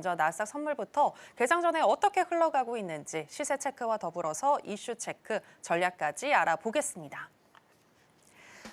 먼저 나스닥 선물부터 개장 전에 어떻게 흘러가고 있는지 시세 체크와 더불어서 이슈 체크, 전략까지 알아보겠습니다.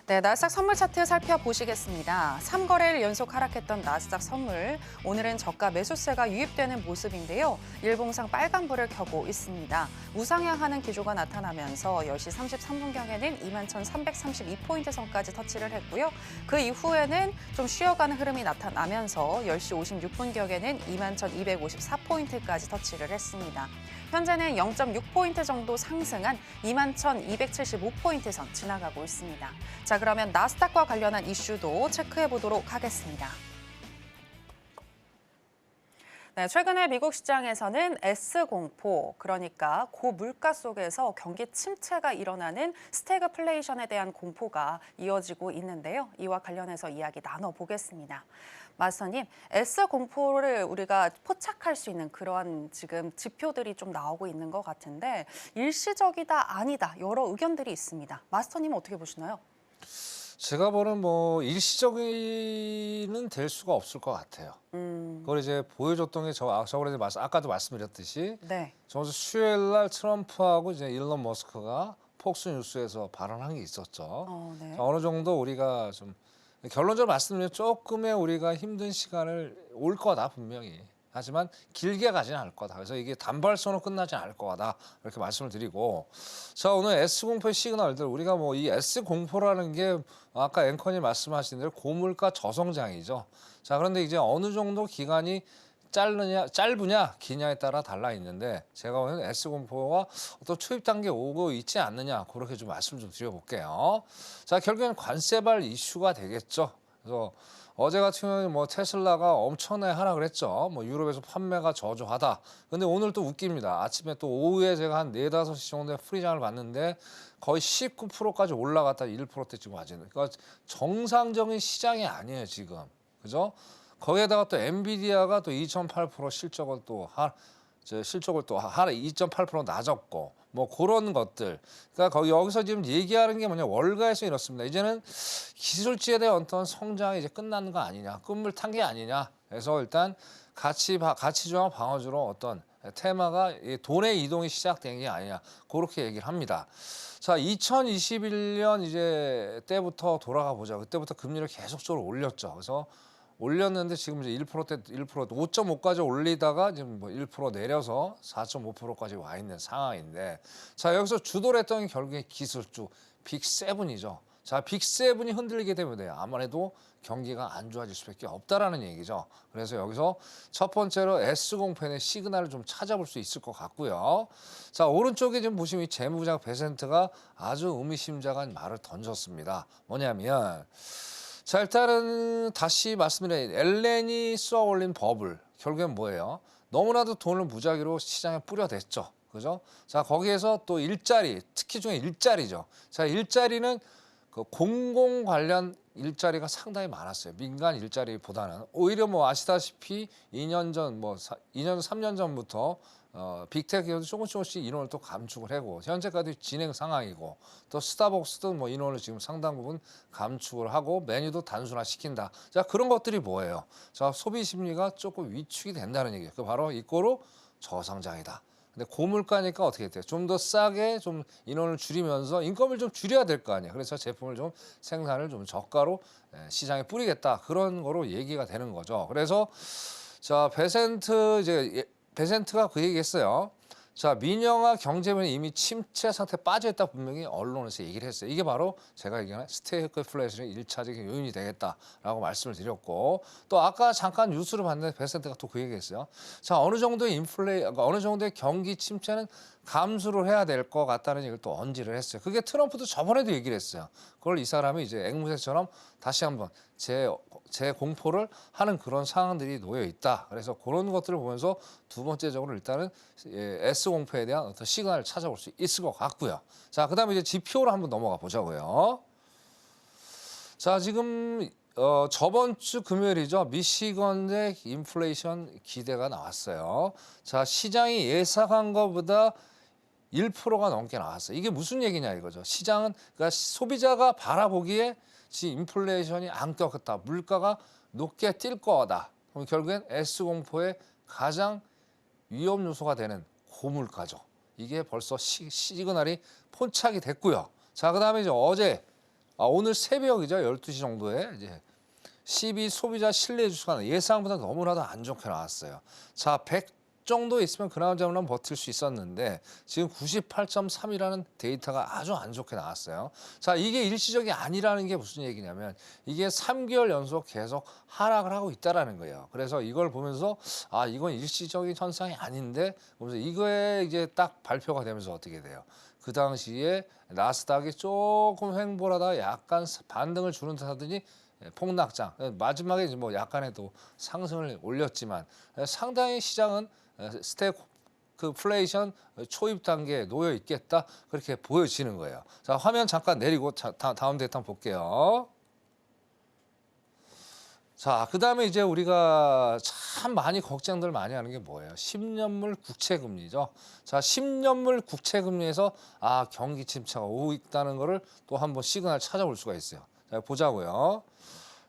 네, 나스닥 선물 차트 살펴보시겠습니다. 3거래일 연속 하락했던 나스닥 선물, 오늘은 저가 매수세가 유입되는 모습인데요. 일봉상 빨간불을 켜고 있습니다. 우상향하는 기조가 나타나면서 10시 33분경에는 21,332포인트 선까지 터치를 했고요. 그 이후에는 좀 쉬어가는 흐름이 나타나면서 10시 56분경에는 21,254포인트까지 터치를 했습니다. 현재는 0.6포인트 정도 상승한 21,275포인트 선 지나가고 있습니다. 자, 그러면 나스닥과 관련한 이슈도 체크해 보도록 하겠습니다. 네, 최근에 미국 시장에서는 S공포, 그러니까 고물가 속에서 경기 침체가 일어나는 스태그플레이션에 대한 공포가 이어지고 있는데요. 이와 관련해서 이야기 나눠보겠습니다. 마스터님, S공포를 우리가 포착할 수 있는 그러한 지금 지표들이 좀 나오고 있는 것 같은데 일시적이다, 아니다, 여러 의견들이 있습니다. 마스터님은 어떻게 보시나요? 제가 보는 뭐 일시적이는 될 수가 없을 것 같아요. 그걸 이제 보여줬던 게 저번에 아까도 말씀드렸듯이 네. 저번 주 수요일 날 트럼프하고 이제 일론 머스크가 폭스뉴스에서 발언한 게 있었죠. 네. 어느 정도 우리가 좀 결론적으로 말씀드리면 조금의 우리가 힘든 시간을 올 거다 분명히. 하지만 길게 가지는 않을 거다. 그래서 이게 단발성으로 끝나지 않을 거다. 이렇게 말씀을 드리고, 자, 오늘 S공포의 시그널들, 우리가 뭐 이 S공포라는 게 아까 앵커님 말씀하신 대로 고물가 저성장이죠. 자, 그런데 이제 어느 정도 기간이 짧으냐 기냐에 따라 달라 있는데, 제가 오늘 S공포가 어떤 초입 단계에 오고 있지 않느냐, 그렇게 좀 말씀 좀 드려볼게요. 자, 결국엔 관세발 이슈가 되겠죠. 그래서 어제 같은 경우는 뭐 테슬라가 엄청나게 하락을 했죠. 뭐 유럽에서 판매가 저조하다. 근데 오늘 또 웃깁니다. 아침에 또 오후에 제가 한 4, 5시 정도에 프리장을 봤는데 거의 19%까지 올라갔다 1%대 지금 와지는. 그러니까 정상적인 시장이 아니에요, 지금. 그죠? 거기에다가 또 엔비디아가 또 2.8% 실적을 또 실적을 또 하나 2.8% 낮았고 뭐 그런 것들. 그러니까 여기서 지금 얘기하는 게 뭐냐, 월가에서 이렇습니다. 이제는 기술주에 대한 어떤 성장이 이제 끝나는 거 아니냐, 끝물 탄 게 아니냐. 그래서 일단 가치주와 방어주로 어떤 테마가 돈의 이동이 시작된 게 아니냐, 그렇게 얘기를 합니다. 자, 2021년 이제 때부터 돌아가 보자. 그때부터 금리를 계속적으로 올렸죠. 그래서 올렸는데 지금 이제 1%대 5.5까지 올리다가 지금 뭐 1% 내려서 4.5%까지 와 있는 상황인데, 자, 여기서 주도를 했던 게 결국에 기술주 빅7이죠. 자, 빅7이 흔들리게 되면 아무래도 경기가 안 좋아질 수밖에 없다라는 얘기죠. 그래서 여기서 첫 번째로 S공포의 시그널을 좀 찾아볼 수 있을 것 같고요. 자, 오른쪽에 지금 보시면 이 재무부장 베센트가 아주 의미심장한 말을 던졌습니다. 뭐냐면, 자, 일단은 다시 말씀드려요. 엘렌이 쏘아 올린 버블, 결국엔 뭐예요? 너무나도 돈을 무작위로 시장에 뿌려댔죠. 그죠? 자, 거기에서 또 일자리, 특히 중에 일자리죠. 자, 일자리는 그 공공 관련 일자리가 상당히 많았어요. 민간 일자리보다는. 오히려 뭐 아시다시피 2년 전, 2년, 3년 전부터 빅테크에도 조금씩 인원을 또 감축을 하고 현재까지 진행 상황이고, 또 스타벅스도 뭐 인원을 지금 상당 부분 감축을 하고 메뉴도 단순화시킨다. 자, 그런 것들이 뭐예요? 자, 소비 심리가 조금 위축이 된다는 얘기예요. 그 바로 이거로 저성장이다. 근데 고물가니까 어떻게 돼요? 좀 더 싸게 좀 인원을 줄이면서 인건비를 좀 줄여야 될 거 아니에요. 그래서 제품을 좀 생산을 좀 저가로 시장에 뿌리겠다. 그런 거로 얘기가 되는 거죠. 그래서 자, 베센트가 그 얘기했어요. 자, 민영화 경제면이 이미 침체 상태에 빠져있다 분명히 언론에서 얘기를 했어요. 이게 바로 제가 얘기하는 스태그플레이션의 1차적인 요인이 되겠다라고 말씀을 드렸고, 또 아까 잠깐 뉴스를 봤는데 베센트가 또 그 얘기했어요. 자, 어느 정도의 어느 정도의 경기 침체는 감수를 해야 될 것 같다는 얘기를 또 언지를 했어요. 그게 트럼프도 저번에도 얘기를 했어요. 그걸 이 사람이 이제 앵무새처럼 다시 한번 재공포를 하는 그런 상황들이 놓여 있다. 그래서 그런 것들을 보면서 두 번째적으로 일단은 S공포에 대한 어떤 시그널을 찾아볼 수 있을 것 같고요. 자, 그다음에 이제 지표로 한번 넘어가 보자고요. 자, 지금 저번 주 금요일이죠. 미시건의 인플레이션 기대가 나왔어요. 자, 시장이 예상한 것보다 1%가 넘게 나왔어요. 이게 무슨 얘기냐 이거죠. 시장은, 그러니까 소비자가 바라보기에 지금 인플레이션이 안 꺾였다. 물가가 높게 뛸 거다. 그럼 결국엔 S공포의 가장 위험 요소가 되는 고물가죠. 이게 벌써 시그널이 포착이 됐고요. 자, 그다음에 이제 오늘 새벽이죠. 12시 정도에 이제 12 소비자 신뢰 지수가 예상보다 너무나도 안 좋게 나왔어요. 자, 100 정도 있으면 그나마 버틸 수 있었는데 지금 98.3이라는 데이터가 아주 안 좋게 나왔어요. 자, 이게 일시적이 아니라는 게 무슨 얘기냐면 이게 3개월 연속 계속 하락을 하고 있다라는 거예요. 그래서 이걸 보면서 아, 이건 일시적인 현상이 아닌데 그래서 이거에 이제 딱 발표가 되면서 어떻게 돼요? 그 당시에 나스닥이 조금 횡보하다 약간 반등을 주는 듯 하더니 폭락장. 마지막에 이제 뭐 약간의 또 상승을 올렸지만 상당히 시장은 스태그플레이션 초입 단계에 놓여 있겠다 그렇게 보여지는 거예요. 자, 화면 잠깐 내리고 다음 데이터 한번 볼게요. 자, 그다음에 이제 우리가 참 많이 걱정들 많이 하는 게 뭐예요? 10년물 국채 금리죠. 자, 10년물 국채 금리에서 아, 경기 침체가 오고 있다는 거를 또 한번 시그널 찾아볼 수가 있어요. 자, 보자고요.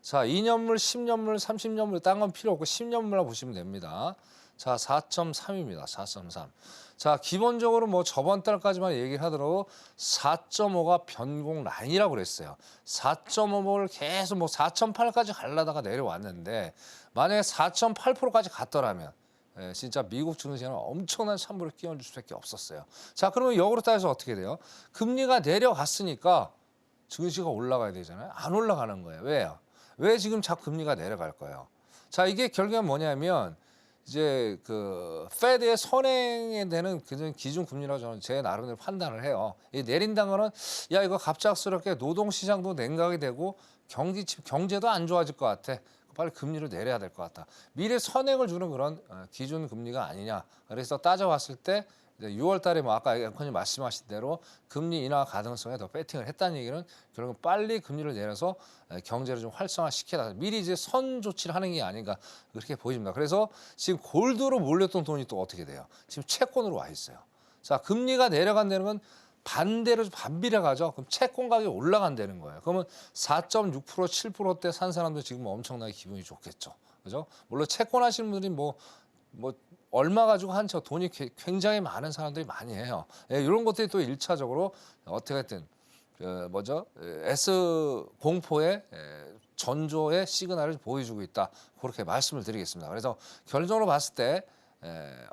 자, 2년물, 10년물, 30년물 딴 건 필요 없고 10년물만 보시면 됩니다. 자, 4.3입니다. 4.3. 자, 기본적으로 뭐 저번 달까지만 얘기를 하더라도 4.5가 변공 라인이라고 그랬어요. 4.5를 계속 뭐 4.8까지 가려다가 내려왔는데 만약에 4.8%까지 갔더라면 진짜 미국 증시는 엄청난 찬물을 끼얹을 수밖에 없었어요. 자, 그러면 역으로 따져서 어떻게 돼요? 금리가 내려갔으니까 증시가 올라가야 되잖아요. 안 올라가는 거예요. 왜요? 왜 지금 자꾸 금리가 내려갈 거예요? 자, 이게 결국엔 뭐냐면 이제 그 페드의 선행에 되는 그 기준 금리라고 저는 제 나름대로 판단을 해요. 이 내린다는 거는 야, 이거 갑작스럽게 노동 시장도 냉각이 되고 경제도 안 좋아질 것 같아. 빨리 금리를 내려야 될 것 같다. 미래 선행을 주는 그런 기준 금리가 아니냐. 그래서 따져봤을 때 6월 달에 뭐 아까 앵커님 말씀하신 대로 금리 인하 가능성에 더 배팅을 했다는 얘기는 결국 빨리 금리를 내려서 경제를 좀 활성화시켜라. 미리 이제 선 조치를 하는 게 아닌가 그렇게 보입니다. 그래서 지금 골드로 몰렸던 돈이 또 어떻게 돼요? 지금 채권으로 와 있어요. 자, 금리가 내려간다는 건 반대로 반비례 가죠. 그럼 채권 가격이 올라간다는 거예요. 그러면 4.6% 7%대 산 사람도 지금 엄청나게 기분이 좋겠죠. 그죠? 물론 채권 하시는 분들이 뭐 얼마 가지고 한 척 돈이 굉장히 많은 사람들이 많이 해요. 예, 이런 것들이 또 1차적으로 어떻게 했든 S 공포의 전조의 시그널을 보여주고 있다. 그렇게 말씀을 드리겠습니다. 그래서 결론적으로 봤을 때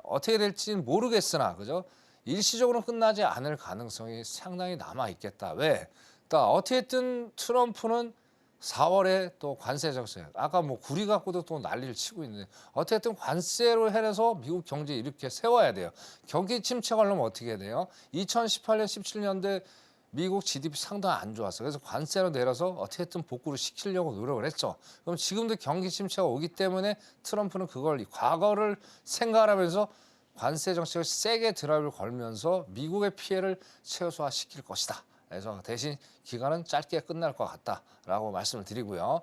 어떻게 될지는 모르겠으나 그죠? 일시적으로 끝나지 않을 가능성이 상당히 남아 있겠다. 왜? 어떻게든 트럼프는 4월에 또 관세 정책, 아까 뭐 구리 갖고도 또 난리를 치고 있는데 어쨌든 관세로 해서 미국 경제 이렇게 세워야 돼요. 경기 침체가 오려면 어떻게 해야 돼요? 2018년, 17년대 미국 GDP 상당히 안 좋았어요. 그래서 관세로 내려서 어떻게든 복구를 시키려고 노력을 했죠. 그럼 지금도 경기 침체가 오기 때문에 트럼프는 그걸 과거를 생각하면서 관세 정책을 세게 드라이브를 걸면서 미국의 피해를 최소화시킬 것이다. 그래서 대신 기간은 짧게 끝날 것 같다라고 말씀을 드리고요.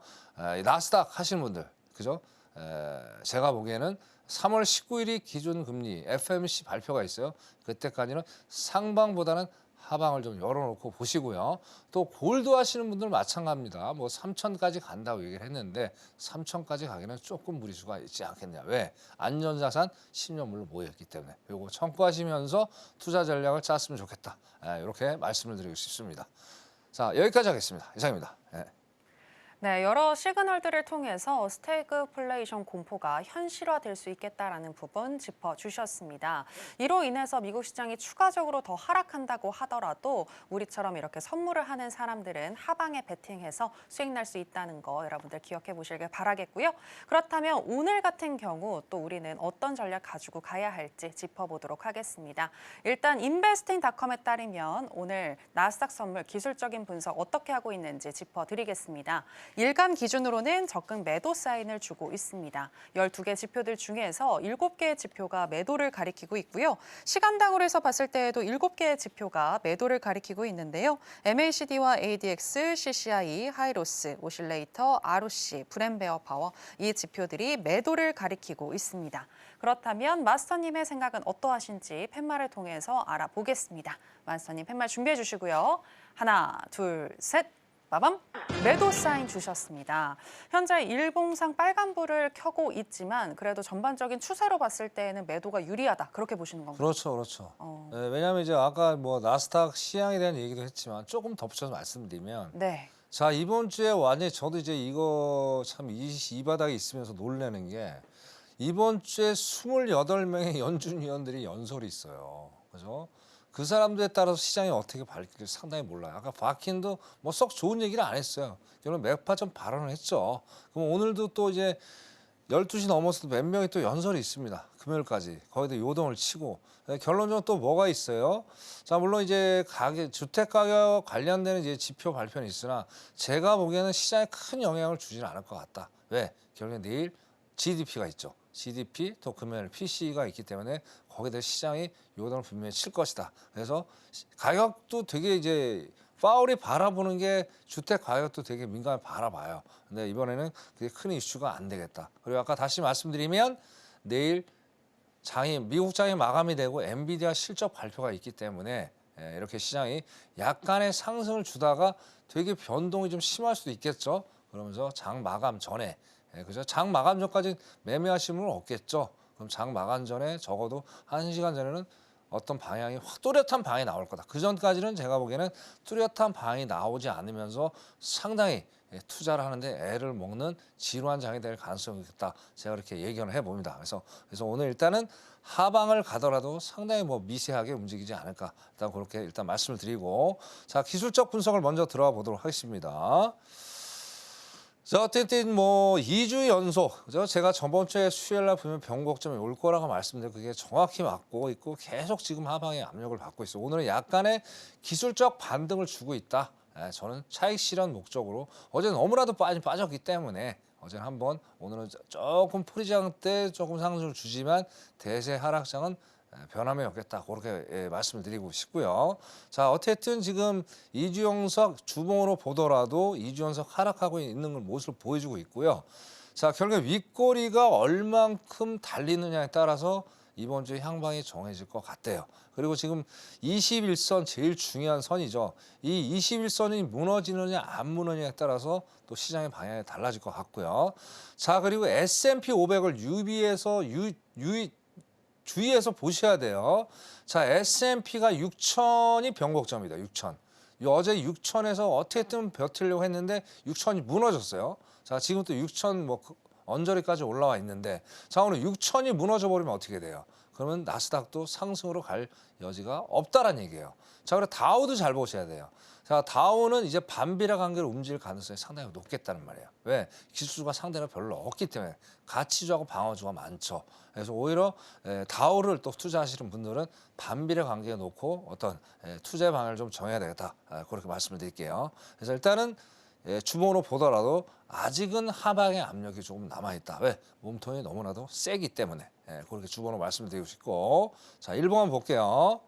나스닥 하시는 분들, 그죠? 제가 보기에는 3월 19일이 기준금리 FOMC 발표가 있어요. 그때까지는 상방보다는 하방을 좀 열어놓고 보시고요. 또 골드 하시는 분들 마찬가지입니다. 뭐 3천까지 간다고 얘기를 했는데 3천까지 가기는 조금 무리수가 있지 않겠냐. 왜? 안전자산 10년물로 모여있기 때문에. 요거 참고하시면서 투자 전략을 짰으면 좋겠다. 이렇게 말씀을 드리고 싶습니다. 자, 여기까지 하겠습니다. 이상입니다. 네, 여러 시그널들을 통해서 스태그플레이션 공포가 현실화될 수 있겠다라는 부분 짚어주셨습니다. 이로 인해서 미국 시장이 추가적으로 더 하락한다고 하더라도 우리처럼 이렇게 선물을 하는 사람들은 하방에 베팅해서 수익 날 수 있다는 거 여러분들 기억해 보시길 바라겠고요. 그렇다면 오늘 같은 경우 또 우리는 어떤 전략 가지고 가야 할지 짚어보도록 하겠습니다. 일단 investing.com에 따르면 오늘 나스닥 선물 기술적인 분석 어떻게 하고 있는지 짚어드리겠습니다. 일간 기준으로는 적극 매도 사인을 주고 있습니다. 12개 지표들 중에서 7개의 지표가 매도를 가리키고 있고요. 시간당으로 해서 봤을 때에도 7개의 지표가 매도를 가리키고 있는데요. MACD와 ADX, CCI, 하이로스, 오실레이터, ROC, 브랜베어 파워 이 지표들이 매도를 가리키고 있습니다. 그렇다면 마스터님의 생각은 어떠하신지 팻말을 통해서 알아보겠습니다. 마스터님 팻말 준비해 주시고요. 하나, 둘, 셋. 빠밤! 매도 사인 주셨습니다. 현재 일봉상 빨간불을 켜고 있지만 그래도 전반적인 추세로 봤을 때에는 매도가 유리하다. 그렇게 보시는 건가요? 그렇죠, 그렇죠. 왜냐하면 이제 아까 뭐 나스닥 시향에 대한 얘기도 했지만 조금 덧붙여서 말씀드리면 네. 자, 이번 주에 완전히 저도 이제 이거 참 이 바닥에 있으면서 놀라는 게 이번 주에 28명의 연준위원들이 연설이 있어요. 그죠? 그 사람들에 따라서 시장이 어떻게 바뀔지 상당히 몰라요. 아까 바킨도 뭐 썩 좋은 얘기를 안 했어요. 결국 매파점 발언을 했죠. 그럼 오늘도 또 이제 12시 넘어서도 몇 명이 또 연설이 있습니다. 금요일까지. 거기다 요동을 치고. 결론적으로 또 뭐가 있어요? 자, 물론 이제 주택 가격 관련되는 이제 지표 발표는 있으나 제가 보기에는 시장에 큰 영향을 주지는 않을 것 같다. 왜? 결국에 내일 GDP가 있죠. GDP 또 금요일 PC가 있기 때문에 거기다 시장이 요동을 분명히 칠 것이다. 그래서 가격도 되게 이제 파울이 바라보는 게 주택 가격도 되게 민감히 바라봐요. 근데 이번에는 그게 큰 이슈가 안 되겠다. 그리고 아까 다시 말씀드리면 내일 미국 장이 마감이 되고 엔비디아 실적 발표가 있기 때문에 이렇게 시장이 약간의 상승을 주다가 되게 변동이 좀 심할 수도 있겠죠. 그러면서 장 마감 전에 그죠? 장 마감 전까지 매매하시는 분은 없겠죠. 그럼 장 마감 전에 적어도 1시간 전에는 어떤 방향이 확 뚜렷한 방향이 나올 거다. 그 전까지는 제가 보기에는 뚜렷한 방향이 나오지 않으면서 상당히 투자를 하는데 애를 먹는 지루한 장이 될 가능성이 있다. 제가 그렇게 예견을 해봅니다. 그래서 오늘 일단은 하방을 가더라도 상당히 뭐 미세하게 움직이지 않을까. 일단 그렇게 일단 말씀을 드리고 자, 기술적 분석을 먼저 들어가 보도록 하겠습니다. 자, 어쨌든 뭐 2주 연속 그죠? 제가 저번 주에 수요일 날 보면 변곡점이 올 거라고 말씀드렸고 그게 정확히 맞고 있고 계속 지금 하방에 압력을 받고 있어요. 오늘은 약간의 기술적 반등을 주고 있다. 저는 차익 실현 목적으로 어제 너무나도 빠졌기 때문에 어제는 한번 오늘은 조금 프리장 때 조금 상승을 주지만 대세 하락장은 변함이 없겠다. 그렇게 말씀을 드리고 싶고요. 자, 어쨌든 지금 이주영석 주봉으로 보더라도 이주영석 하락하고 있는 걸 모습을 보여주고 있고요. 자, 결국 윗꼬리가 얼만큼 달리느냐에 따라서 이번 주 향방이 정해질 것 같대요. 그리고 지금 21선 제일 중요한 선이죠. 이 21선이 무너지느냐 안 무너지느냐에 따라서 또 시장의 방향이 달라질 것 같고요. 자, 그리고 S&P 500을 주의해서 보셔야 돼요. 자, S&P가 6천이 변곡점이다. 6천. 어제 6천에서 어떻게든 버티려고 했는데 6천이 무너졌어요. 자, 지금 또 6천 뭐 언저리까지 올라와 있는데 자, 오늘 6천이 무너져 버리면 어떻게 돼요? 그러면 나스닥도 상승으로 갈 여지가 없다라는 얘기예요. 자, 그리고 다우도 잘 보셔야 돼요. 자, 다우는 이제 반비례 관계로 움직일 가능성이 상당히 높겠다는 말이에요. 왜? 기술주가 상대가 별로 없기 때문에 가치주하고 방어주가 많죠. 그래서 오히려 다우를 또 투자하시는 분들은 반비례 관계에 놓고 어떤 투자의 방향을 좀 정해야 되겠다. 그렇게 말씀을 드릴게요. 그래서 일단은 주봉으로 보더라도 아직은 하방의 압력이 조금 남아있다. 왜? 몸통이 너무나도 세기 때문에 그렇게 주봉으로 말씀을 드리고 싶고 자, 일봉 한번 볼게요.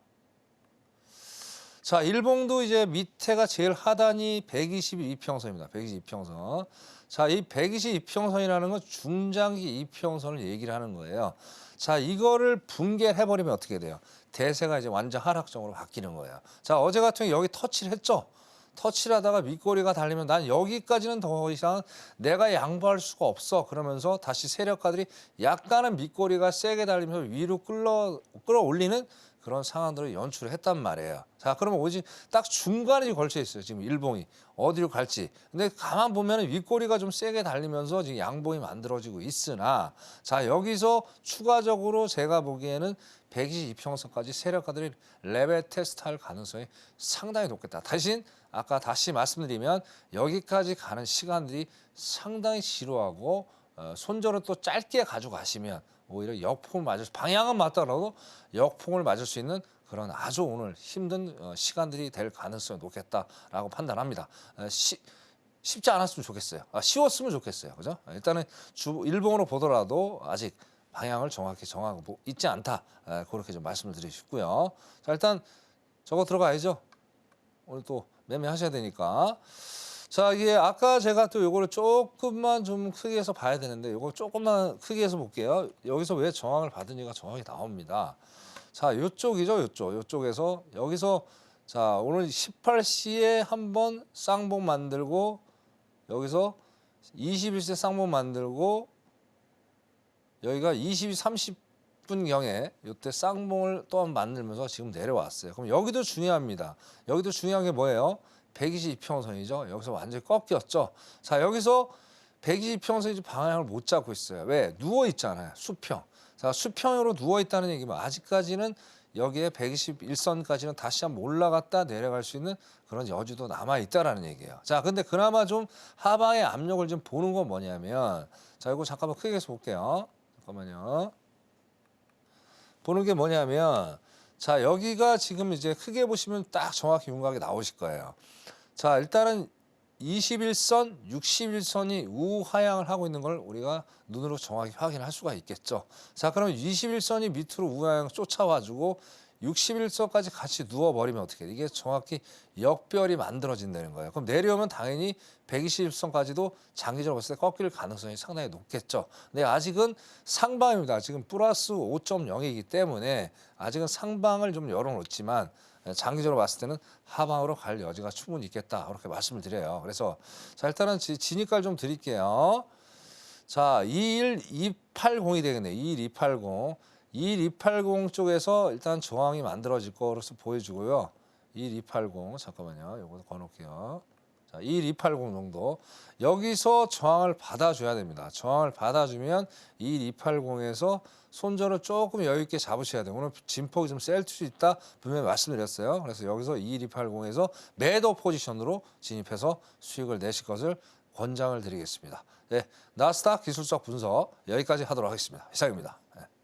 자, 일봉도 이제 밑에가 제일 하단이 122평선입니다. 122평선. 자, 이 122평선이라는 건 중장기 이평선을 얘기를 하는 거예요. 자, 이거를 붕괴해버리면 어떻게 돼요? 대세가 이제 완전 하락장으로 바뀌는 거예요. 자, 어제 같은 경우 여기 터치를 했죠? 터치를 하다가 밑꼬리가 달리면 난 여기까지는 더 이상 내가 양보할 수가 없어. 그러면서 다시 세력가들이 약간은 밑꼬리가 세게 달리면서 위로 끌어올리는 그런 상황들을 연출을 했단 말이에요. 자, 그러면 오직 딱 중간에 걸쳐 있어요. 지금 일봉이 어디로 갈지. 근데 가만 보면 윗꼬리가 좀 세게 달리면서 지금 양봉이 만들어지고 있으나 자, 여기서 추가적으로 제가 보기에는 122평선까지 세력가들이 레벨 테스트할 가능성이 상당히 높겠다. 다시 말씀드리면 여기까지 가는 시간들이 상당히 지루하고 손절을 또 짧게 가져가시면 오히려 역풍을 방향은 맞더라도 역풍을 맞을 수 있는 그런 아주 오늘 힘든 시간들이 될 가능성이 높겠다라고 판단합니다. 쉽지 않았으면 좋겠어요. 쉬웠으면 좋겠어요. 그죠? 일단은 일봉으로 보더라도 아직 방향을 정확히 정하고 있지 않다. 그렇게 좀 말씀을 드리고 싶고요. 자, 일단 저거 들어가야죠. 오늘 또 매매하셔야 되니까. 자, 이게 아까 제가 또 요거를 조금만 좀 크게 해서 봐야 되는데 요거 조금만 크게 해서 볼게요. 여기서 왜 저항을 받은지가 정확히 나옵니다. 자, 요쪽이죠, 요쪽. 요쪽에서 여기서 자, 오늘 18시에 한번 쌍봉 만들고 여기서 21세 쌍봉 만들고 여기가 22, 30분경에 이때 쌍봉을 또 한 번 만들면서 지금 내려왔어요. 그럼 여기도 중요합니다. 여기도 중요한 게 뭐예요? 122평선이죠. 여기서 완전히 꺾였죠. 자, 여기서 122평선이 방향을 못 잡고 있어요. 왜? 누워 있잖아요. 수평. 자, 수평으로 누워 있다는 얘기면 아직까지는 여기에 121선까지는 다시 한번 올라갔다 내려갈 수 있는 그런 여지도 남아 있다라는 얘기예요. 자, 근데 그나마 좀 하방의 압력을 좀 보는 건 뭐냐면, 자, 이거 잠깐만 크게 해서 볼게요. 잠깐만요. 보는 게 뭐냐면, 자, 여기가 지금 이제 크게 보시면 딱 정확히 윤곽이 나오실 거예요. 자, 일단은 21선, 61선이 우하향을 하고 있는 걸 우리가 눈으로 정확히 확인할 수가 있겠죠. 자, 그럼 21선이 밑으로 우하향 쫓아와주고 61선까지 같이 누워버리면 어떻게 돼? 이게 정확히 역별이 만들어진다는 거예요. 그럼 내려오면 당연히 120선까지도 장기적으로 봤을 때 꺾일 가능성이 상당히 높겠죠. 근데 아직은 상방입니다. 지금 플러스 5.0이기 때문에 아직은 상방을 좀 열어놓지만 장기적으로 봤을 때는 하방으로 갈 여지가 충분히 있겠다. 그렇게 말씀을 드려요. 그래서 자, 일단은 진입가를 좀 드릴게요. 자, 21280이 되겠네. 21280. 21280 쪽에서 일단 저항이 만들어질 거로서 보여주고요. 21280 잠깐만요. 요거 꺼놓을게요. 자, 21280 정도. 여기서 저항을 받아줘야 됩니다. 저항을 받아주면 21280에서 손절을 조금 여유 있게 잡으셔야 돼요. 오늘 진폭이 좀 셀 수 있다 분명히 말씀드렸어요. 그래서 여기서 21280에서 매도 포지션으로 진입해서 수익을 내실 것을 권장을 드리겠습니다. 네, 나스닥 기술적 분석 여기까지 하도록 하겠습니다. 이상입니다. 네.